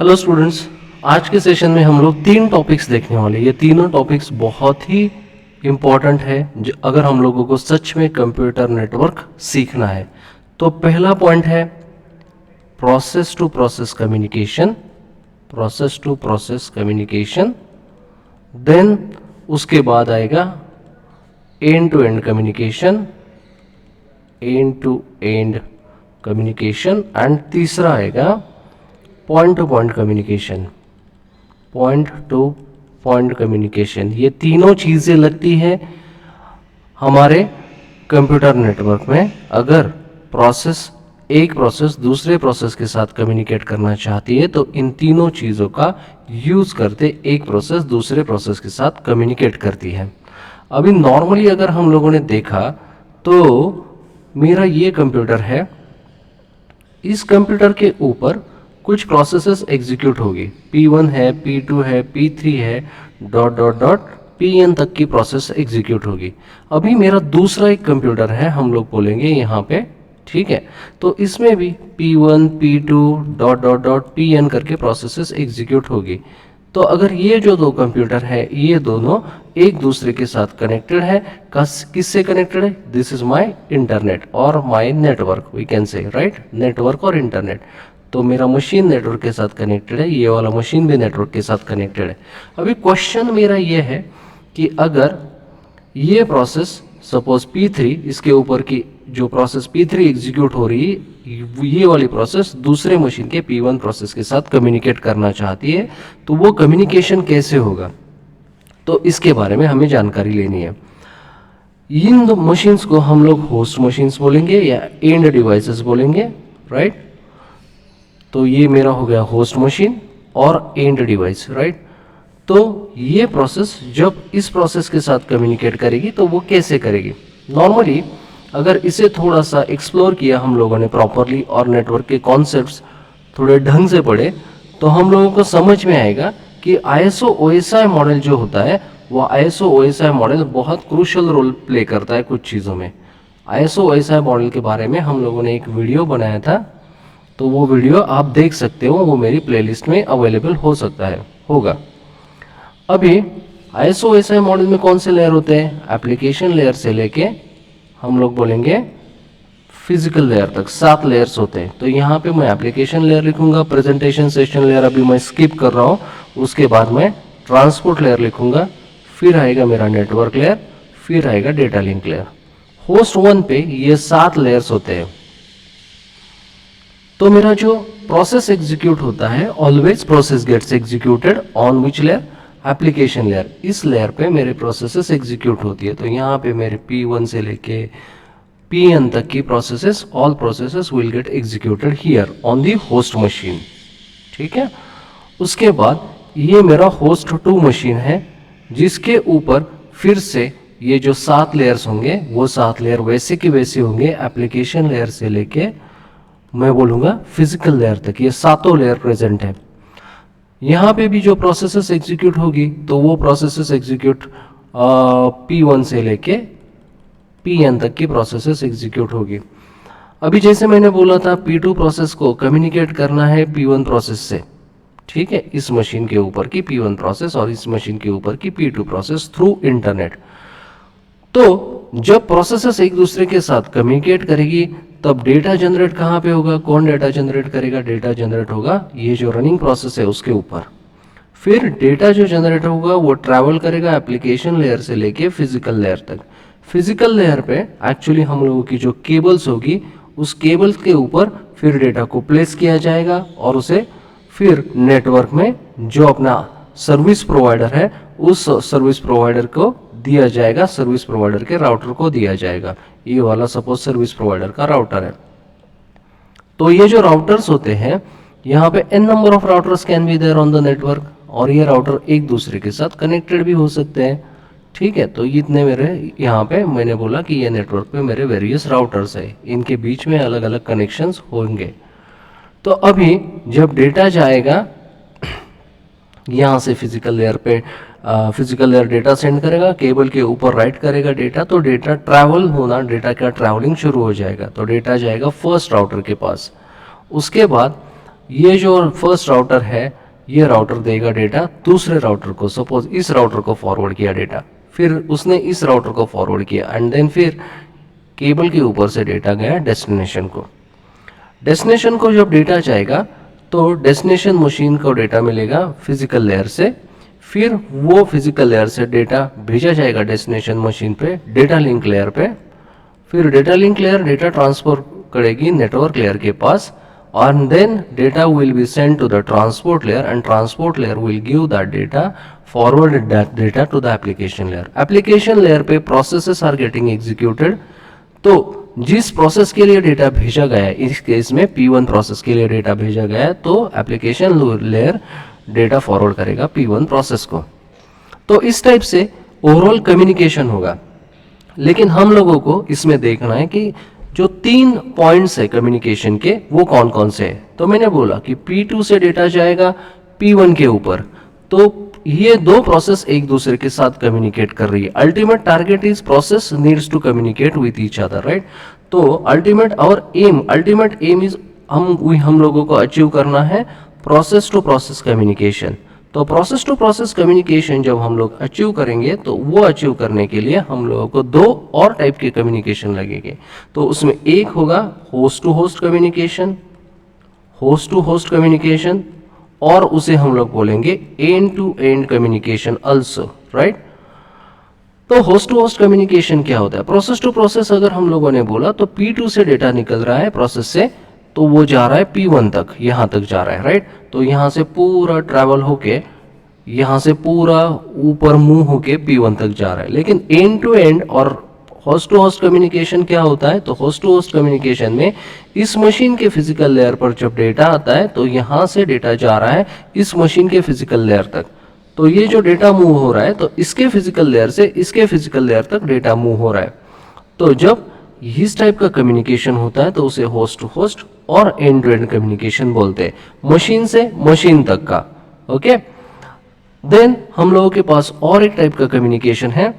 Hello students, आज के session में हम लोग 3 टॉपिक्स देखने वाले हैं। ये तीनों टॉपिक्स बहुत ही इम्पॉर्टेंट है अगर हम लोगों को सच में कंप्यूटर नेटवर्क सीखना है। तो पहला पॉइंट है process to process communication, process to process communication. Then उसके बाद आएगा end to end communication, end to end communication. And तीसरा आएगा point to point communication, point to point communication. ये तीनों चीज़ें लगती है हमारे कंप्यूटर नेटवर्क में। अगर एक प्रोसेस दूसरे प्रोसेस के साथ कम्युनिकेट करना चाहती है तो इन तीनों चीज़ों का यूज़ करते एक प्रोसेस दूसरे प्रोसेस के साथ कम्युनिकेट करती है। अभी नॉर्मली अगर हम लोगों ने देखा तो मेरा ये कंप्यूटर है, इस कंप्यूटर के ऊपर कुछ प्रोसेसेस एग्जीक्यूट होगी। P1 है, P2 है, P3 है, डॉट डॉट डॉट Pn तक की प्रोसेस एग्जीक्यूट होगी। अभी मेरा दूसरा एक कंप्यूटर है, हम लोग बोलेंगे यहाँ पे, ठीक है। तो इसमें भी P1, P2 dot dot dot Pn करके प्रोसेसेस एग्जीक्यूट होगी। तो अगर ये जो दो कंप्यूटर है ये दोनों एक दूसरे के साथ कनेक्टेड है, किससे कनेक्टेड है? दिस इज माय इंटरनेट और my network, we can say, right, network और इंटरनेट। तो मेरा मशीन नेटवर्क के साथ कनेक्टेड है, ये वाला मशीन भी नेटवर्क के साथ कनेक्टेड है। अभी क्वेश्चन मेरा ये है कि अगर ये प्रोसेस सपोज P3, इसके ऊपर की जो प्रोसेस P3 एग्जीक्यूट हो रही है, ये वाली प्रोसेस दूसरे मशीन के P1 प्रोसेस के साथ कम्युनिकेट करना चाहती है, तो वो कम्युनिकेशन कैसे होगा? तो इसके बारे में हमें जानकारी लेनी है। इन दो मशीन्स को हम लोग होस्ट मशीन्स बोलेंगे या एंड डिवाइसेस बोलेंगे, राइट। तो ये मेरा हो गया होस्ट मशीन और एंड डिवाइस, राइट। तो ये प्रोसेस जब इस प्रोसेस के साथ कम्युनिकेट करेगी तो वो कैसे करेगी? नॉर्मली अगर इसे थोड़ा सा एक्सप्लोर किया हम लोगों ने प्रॉपरली और नेटवर्क के कॉन्सेप्ट्स थोड़े ढंग से पढ़े तो हम लोगों को समझ में आएगा कि ISO OSI मॉडल जो होता है वो ISO OSI मॉडल बहुत क्रूशियल रोल प्ले करता है कुछ चीज़ों में। ISO OSI मॉडल के बारे में हम लोगों ने एक वीडियो बनाया था, तो वो वीडियो आप देख सकते हो, वो मेरी प्लेलिस्ट में अवेलेबल हो सकता है, होगा। अभी ISO OSI मॉडल में कौन से लेयर होते हैं? एप्लीकेशन लेयर से लेके हम लोग बोलेंगे फिजिकल लेयर तक 7 लेयर्स होते हैं। तो यहाँ पे मैं एप्लीकेशन लेयर लिखूंगा, प्रेजेंटेशन सेशन लेयर अभी मैं स्किप कर रहा हूँ, उसके बाद मैं ट्रांसपोर्ट लेयर लिखूंगा, फिर आएगा मेरा नेटवर्क लेयर, फिर आएगा डेटा लिंक लेयर। होस्ट 1 पे ये 7 लेयर्स होते हैं। तो मेरा जो प्रोसेस एग्जीक्यूट होता है, always process gets executed on which layer? Application layer. इस लेयर पे मेरे प्रोसेसेस एग्जीक्यूट होती है। तो यहाँ पे मेरे P1 से लेके Pn तक की processes, all processes will get executed here on the host machine, ठीक है। उसके बाद ये मेरा होस्ट 2 मशीन है जिसके ऊपर फिर से ये जो 7 लेयर्स होंगे वो 7 लेयर वैसे के वैसे होंगे, एप्लीकेशन लेयर से लेके मैं बोलूँगा फिजिकल लेयर तक, ये 7 लेयर प्रेजेंट है। यहाँ पे भी जो प्रोसेसेस एग्जीक्यूट होगी तो वो प्रोसेसेस एग्जीक्यूट P1 से लेके Pn तक की प्रोसेसेस एग्जीक्यूट होगी। अभी जैसे मैंने बोला था P2 प्रोसेस को कम्युनिकेट करना है P1 प्रोसेस से, ठीक है, इस मशीन के ऊपर की P1 प्रोसेस और इस मशीन के ऊपर की P2 प्रोसेस थ्रू इंटरनेट। तो जब प्रोसेसेस एक दूसरे के साथ कम्युनिकेट करेगी तब डेटा जनरेट कहाँ पे होगा? कौन डेटा जनरेट करेगा? डेटा जनरेट होगा ये जो रनिंग प्रोसेस है उसके ऊपर। फिर डेटा जो जनरेट होगा वो ट्रैवल करेगा एप्लीकेशन लेयर से लेके फिजिकल लेयर तक। फिजिकल लेयर पे एक्चुअली हम लोगों की जो केबल्स होगी उस केबल के ऊपर फिर डेटा को प्लेस किया जाएगा और उसे फिर नेटवर्क में जो अपना सर्विस प्रोवाइडर है उस सर्विस प्रोवाइडर को दिया जाएगा, सर्विस प्रोवाइडर के राउटर को दिया जाएगा। ये वाला सपोज सर्विस प्रोवाइडर का राउटर है। तो ये जो राउटर्स होते हैं यहाँ पे n number of routers can be there on the network, और ये राउटर एक दूसरे के साथ कनेक्टेड भी हो सकते हैं, ठीक है। तो इतने मेरे यहाँ पे मैंने बोला कि ये नेटवर्क पे मेरे वेरियस राउटर्स है, इनके बीच में अलग अलग कनेक्शंस होंगे। तो अभी जब डेटा जाएगा यहाँ से फिजिकल लेयर पे, फिजिकल लेयर डेटा सेंड करेगा, केबल के ऊपर राइट करेगा डेटा, तो डेटा ट्रैवल होना, डेटा का ट्रैवलिंग शुरू हो जाएगा। तो डेटा जाएगा फर्स्ट राउटर के पास। उसके बाद ये जो फर्स्ट राउटर है, ये राउटर देगा डेटा दूसरे राउटर को। सपोज इस राउटर को फॉरवर्ड किया डेटा, फिर उसने इस राउटर को फॉरवर्ड किया, एंड देन फिर केबल के ऊपर से डेटा गया डेस्टिनेशन को। डेस्टिनेशन को जब डेटा जाएगा तो डेस्टिनेशन मशीन को डेटा मिलेगा फिजिकल लेयर से, फिर वो फिजिकल लेयर से डेटा भेजा जाएगा डेस्टिनेशन मशीन पे, डेटा लिंक लेयर पे, फिर data link layer data transfer करेगी नेटवर्क लेयर के पास, and then data will be sent to the transport layer, and transport layer will give that data, forward that data to the application layer. application layer पे processes are getting executed। तो जिस process के लिए data भेजा गया है, इस case में P1 प्रोसेस के लिए डेटा भेजा गया है, तो एप्लीकेशन लेयर डेटा फॉरवर्ड करेगा P1 प्रोसेस को। तो इस टाइप से ओवरऑल कम्युनिकेशन होगा। लेकिन हम लोगों को इसमें देखना है कि जो 3 पॉइंट्स है कम्युनिकेशन के, वो कौन कौन से हैं। तो मैंने बोला कि P2 से डेटा जाएगा P1 के ऊपर, तो ये दो प्रोसेस एक दूसरे के साथ कम्युनिकेट कर रही है। Ultimate target is process needs to communicate with each other, right. तो अल्टीमेट एम इज हम लोगों को अचीव करना है प्रोसेस टू प्रोसेस कम्युनिकेशन। तो प्रोसेस टू प्रोसेस कम्युनिकेशन जब हम लोग अचीव करेंगे, तो वो अचीव करने के लिए हम लोगों को 2 और टाइप के कम्युनिकेशन लगेंगे। तो उसमें एक होगा होस्ट टू होस्ट कम्युनिकेशन, और उसे हम लोग बोलेंगे end to end communication also, right. तो होस्ट टू होस्ट कम्युनिकेशन क्या होता है? प्रोसेस टू प्रोसेस अगर हम लोगों ने बोला तो P2 से डेटा निकल रहा है प्रोसेस से, तो वो जा रहा है P1 तक, यहाँ तक जा रहा है, राइट। तो यहाँ से पूरा ट्रैवल होके, यहाँ से पूरा ऊपर मूव होके P1 तक जा रहा है। लेकिन एंड टू एंड और होस्ट टू होस्ट कम्युनिकेशन क्या होता है? तो होस्ट टू होस्ट कम्युनिकेशन में इस मशीन के फिजिकल लेयर पर जब डेटा आता है, तो यहाँ से डेटा जा रहा है इस मशीन के फिजिकल लेयर तक। तो ये जो डेटा मूव हो रहा है, तो इसके फिजिकल लेयर से इसके फिजिकल लेयर तक डेटा मूव हो रहा है। तो जब इस टाइप का कम्युनिकेशन होता है, तो उसे होस्ट टू होस्ट और एंड टू एंड कम्युनिकेशन बोलते हैं, मशीन से मशीन तक का। ओके, देन हम लोगों के पास और एक टाइप का कम्युनिकेशन है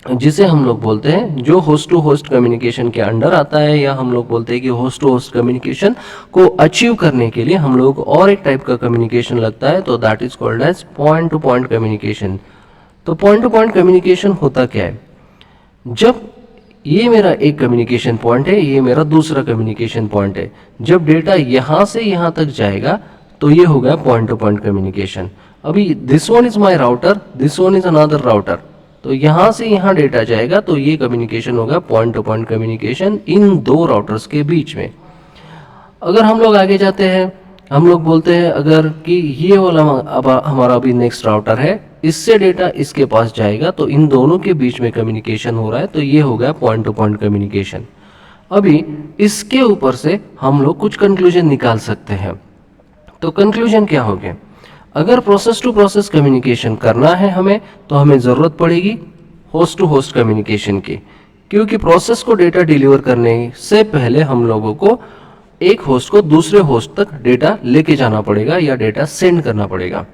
जिसे हम लोग बोलते हैं, जो होस्ट टू होस्ट कम्युनिकेशन के अंडर आता है, या हम लोग बोलते हैं कि होस्ट टू होस्ट कम्युनिकेशन को अचीव करने के लिए हम लोग को और एक टाइप का कम्युनिकेशन लगता है, तो that is called as point to point communication. तो पॉइंट टू पॉइंट कम्युनिकेशन होता क्या है? जब ये मेरा एक कम्युनिकेशन पॉइंट है, ये मेरा दूसरा कम्युनिकेशन पॉइंट है, जब डेटा यहाँ से यहाँ तक जाएगा, तो ये हो गया पॉइंट टू पॉइंट कम्युनिकेशन। अभी this one is my router, this one is another router, तो यहाँ से यहाँ डेटा जाएगा, तो ये कम्युनिकेशन होगा point to point communication in 2 routers के बीच में। अगर हम लोग आगे जाते हैं, हम लोग बोलते हैं अगर कि ये वाला हमारा अभी नेक्स्ट राउटर है, इससे डेटा इसके पास जाएगा, तो इन दोनों के बीच में कम्युनिकेशन हो रहा है, तो ये हो गया पॉइंट टू पॉइंट कम्युनिकेशन। अभी इसके ऊपर से हम लोग कुछ कंक्लूजन निकाल सकते हैं। तो कंक्लूजन क्या हो गया? अगर प्रोसेस टू प्रोसेस कम्युनिकेशन करना है हमें, तो हमें ज़रूरत पड़ेगी होस्ट टू होस्ट कम्युनिकेशन की, क्योंकि प्रोसेस को डेटा डिलीवर करने से पहले हम लोगों को एक होस्ट को दूसरे होस्ट तक डेटा लेके जाना पड़ेगा या डेटा सेंड करना पड़ेगा।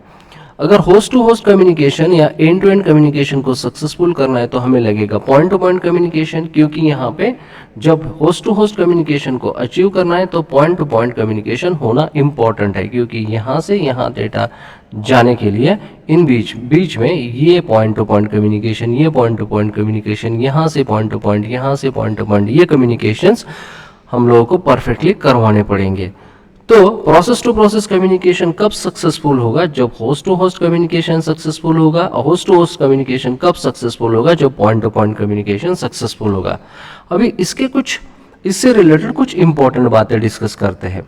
अगर होस्ट टू होस्ट कम्युनिकेशन या एंड टू एंड कम्युनिकेशन को सक्सेसफुल करना है, तो हमें लगेगा पॉइंट टू पॉइंट कम्युनिकेशन, क्योंकि यहाँ पे जब होस्ट टू होस्ट कम्युनिकेशन को अचीव करना है, तो पॉइंट टू पॉइंट कम्युनिकेशन होना इंपॉर्टेंट है, क्योंकि यहाँ से यहाँ डेटा जाने के लिए इन बीच में ये पॉइंट टू पॉइंट कम्युनिकेशन, ये पॉइंट टू पॉइंट कम्युनिकेशन, यहाँ से पॉइंट टू पॉइंट, यहाँ से पॉइंट टू पॉइंट, ये कम्युनिकेशंस हम लोगों को परफेक्टली करवाने पड़ेंगे। तो प्रोसेस टू प्रोसेस कम्युनिकेशन कब सक्सेसफुल होगा? जब host to host communication successful होगा। और होस्ट टू होस्ट कम्युनिकेशन कब सक्सेसफुल होगा? जब point to point communication successful होगा। अभी इससे रिलेटेड कुछ इंपॉर्टेंट बातें डिस्कस करते हैं।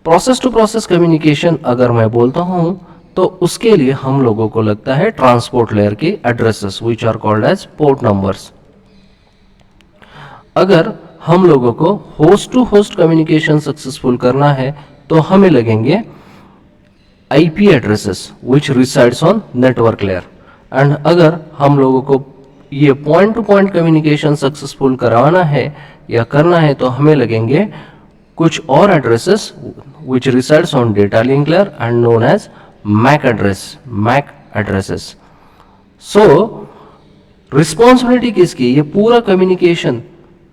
प्रोसेस टू प्रोसेस कम्युनिकेशन अगर मैं बोलता हूं, तो उसके लिए हम लोगों को लगता है ट्रांसपोर्ट लेयर के addresses which are called as port numbers. अगर हम लोगों को host to host communication successful करना है, तो हमें लगेंगे IP addresses which resides on network layer. And अगर हम लोगों को ये point to point communication successful करवाना है या करना है, तो हमें लगेंगे कुछ और addresses which resides on data link layer and known as MAC addresses. So responsibility किसकी? ये पूरा कम्युनिकेशन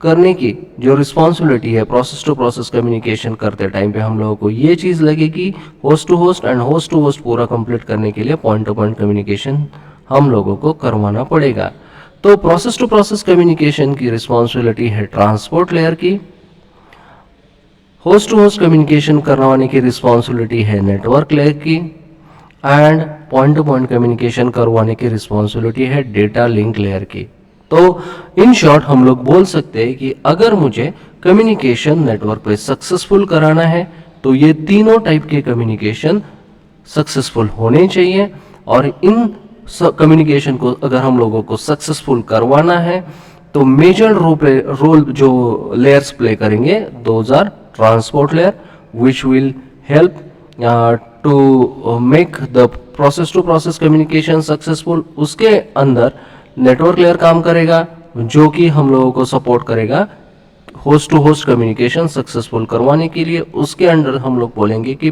करने की जो रिस्पॉन्सिबिलिटी है प्रोसेस टू प्रोसेस कम्युनिकेशन करते टाइम पे हम लोगों को ये चीज़ लगेगी host to host and host to host पूरा कंप्लीट करने के लिए पॉइंट टू पॉइंट कम्युनिकेशन हम लोगों को करवाना पड़ेगा। तो प्रोसेस टू प्रोसेस कम्युनिकेशन की रिस्पॉन्सिबिलिटी है ट्रांसपोर्ट लेयर की, होस्ट टू होस्ट कम्युनिकेशन करवाने की रिस्पॉन्सिबिलिटी है नेटवर्क लेयर की, and point to point communication करवाने की रिस्पॉन्सिबिलिटी है डेटा लिंक लेयर की। तो इन शॉर्ट हम लोग बोल सकते हैं कि अगर मुझे कम्युनिकेशन नेटवर्क पे सक्सेसफुल कराना है तो ये तीनों टाइप के कम्युनिकेशन सक्सेसफुल होने चाहिए, और इन कम्युनिकेशन को अगर हम लोगों को सक्सेसफुल करवाना है तो मेजर रोल जो लेयर्स प्ले करेंगे those are transport layer which will help to make the process to process communication successful. उसके अंदर नेटवर्क लेयर काम करेगा जो कि हम लोगों को सपोर्ट करेगा host to host communication successful करवाने के लिए। उसके अंदर हम लोग बोलेंगे कि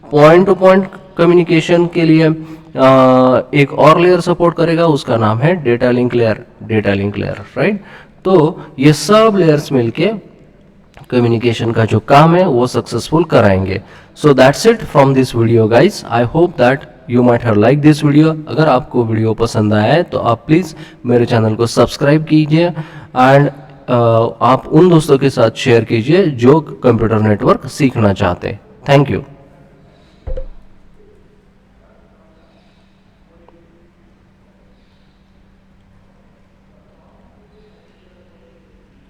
पॉइंट टू पॉइंट कम्युनिकेशन के लिए एक और लेयर सपोर्ट करेगा, उसका नाम है डेटा लिंक लेयर, राइट। तो ये सब लेयर्स मिलके कम्युनिकेशन का जो काम है वो सक्सेसफुल कराएंगे। So that's it from this video guys. I hope that you might have like this video. अगर आपको वीडियो पसंद आया है तो आप प्लीज़ मेरे चैनल को सब्सक्राइब कीजिए एंड आप उन दोस्तों के साथ शेयर कीजिए जो कंप्यूटर नेटवर्क सीखना चाहते हैं। Thank you.